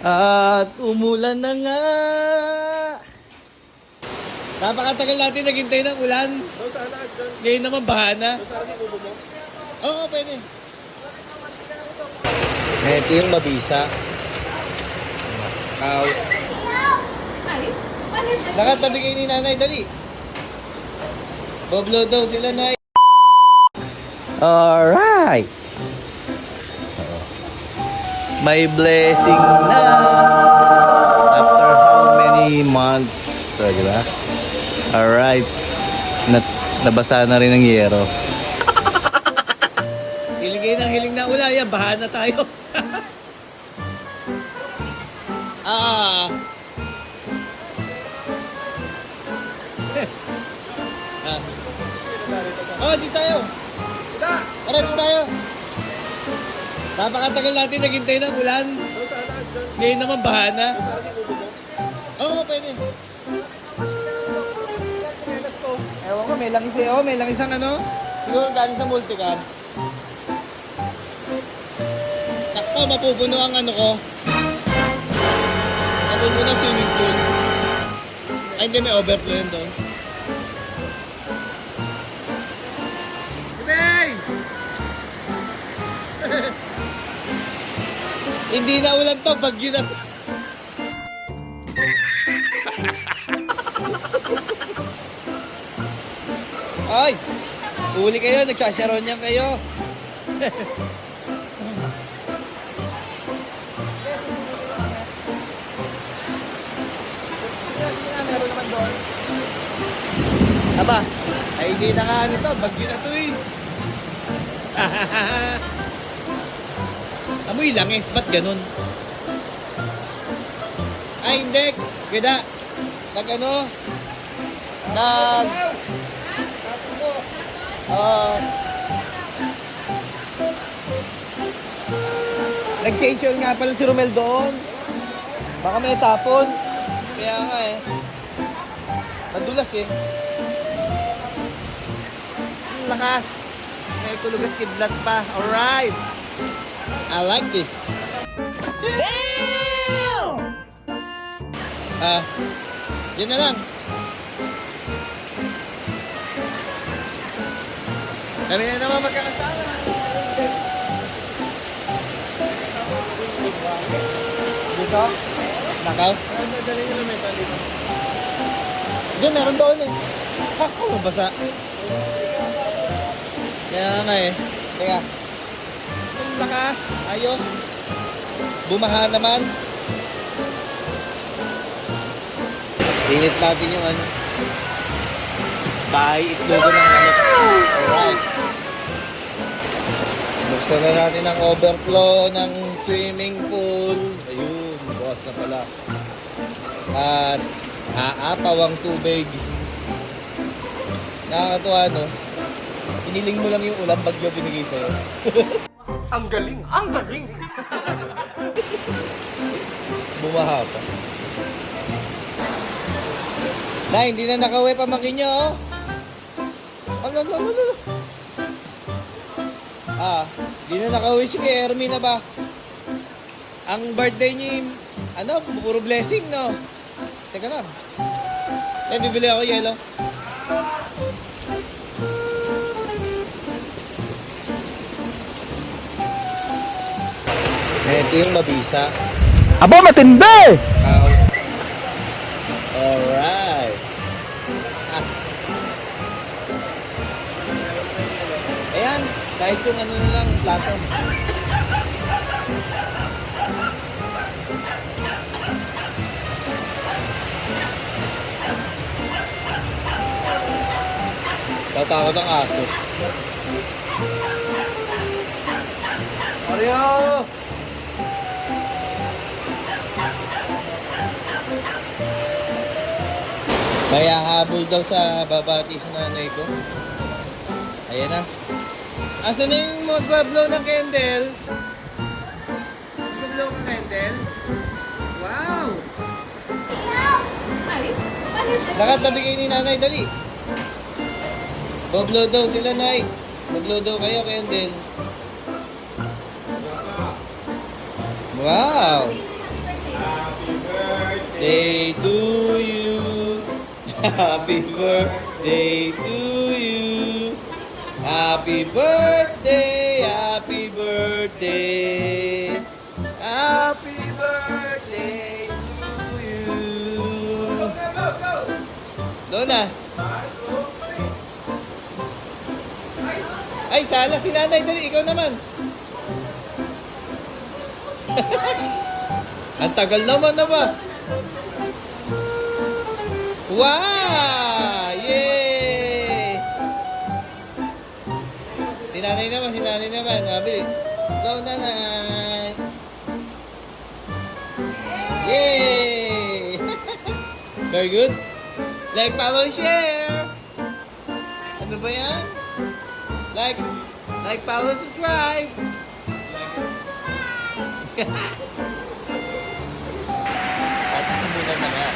At umulan na nga. Napakatagal natin naghintay ng ulan. Ngayon naman bahana. Oo, pwede. Ito yung mabisa. Kao. Nakatabi kayo ni nanay, dali. Boblo daw sila, nay. Alright. May blessing na. After how many months? So, di ba? Alright. Nabasa na rin ng yero. Hiling kayo ng hiling na ulan. Yan, baha na tayo. Ah. Oh, di tayo. Tara, di tayo. Napakatagal natin naghintay ng ulan. Ngayon naman bahana. Oo, pwede. Ewan ko, may langis eh. Oh, may langis ang ano. Siguro galing sa multicam. Sakto, mapupuno ang ano ko. Mapupuno ang swimming pool. Ay, hindi, may overflow yun doon. Hindi na ulan to, bagyo na. Ay! Huli kayo, nagsasyaron niyan kayo. Aba, ay hindi na nga ano to, bagyo na to eh. Amoy langis, ba't ganun? Ay, hindi. Gada. Nag-ano? Nag-change yun nga pala si Romel doon. Baka may tapon. Kaya nga eh. Madulas eh. Ang lakas. May tulugan kidlat pa. Alright. I like this. Damn! Yun na lang. Kami na naman magkakasama. Dito? Nakaw? Hindi, meron doon eh. Ako, mabasa. Kaya nga eh. Teka. Lakas, ayos. Bumaha naman. Init natin yung ano. Bahay itlogo ng ano. Alright. Gusto na natin ang overflow ng swimming pool. Ayun, bukas na pala. At aapaw ang tubig. Nakakatuwa, no? Iniling mo lang yung ulang bagyo binigay sa'yo. Ang galing! Ang galing! Bumaha pa. Na, hindi na nakauwi pamangkin nyo, oh. Alala. Hindi na nakauwi si Ermi na ba? Ang birthday niya, ano, puro blessing, no? Teka lang. Bibili ako yelo. Ito yung mabisa. Aba, matindi! Alright. Ayan, kahit yung ano na lang, plato. Tatakot ang aso. Mario! Kaya habol daw sa babati sa nanay ko. Ayan na. Asan na yung mag-blow ng candle? Mag-blow ng candle? Wow! Nakatabi kayo ni nanay, dali. Boblo daw sila, nay. Boblo daw kayo, candle. Wow! birthday to you. Happy birthday to you. Happy birthday, happy birthday. Happy birthday to you. Doon na. Ay, sala si nanay. Dali, ikaw naman. Ang tagal naman na ba? Wow! Yay! Si nanay naman, si nanay naman. Bili. Go, nanay! Yay! Very good. Like, follow, share! Ano ba yan? Like, follow, subscribe! At muna naman.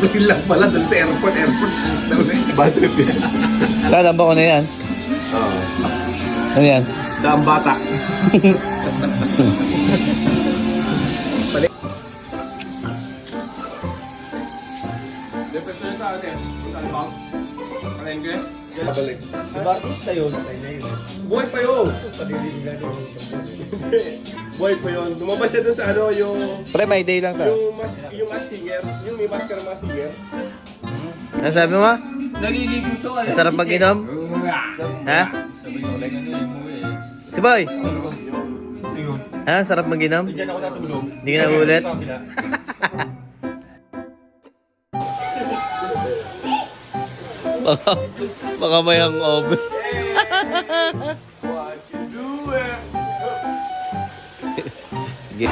Doon lang pala doon sa airport. Please daw na yung bad trip yan. Lalamba ko na yan. Oo. Ano yan? Daang bata. Depende sa atin. Saan ba? Palengke? Babalik. Diba artista yun? Buhay pa yun. Padiligan yun. Buhay pa yun. Lumabas siya dun sa ano, yung... Pre, may day lang to. Yung mask singer. Yung may mask ka ng mask singer. Ano sabi mo? Naliligo to. Masarap mag-inom? Ha? Si Boy? Ha? Sarap mag-inom? Diyan ako natulog. Hindi ka na ulit? Baka may hangover. What you doing? Sige.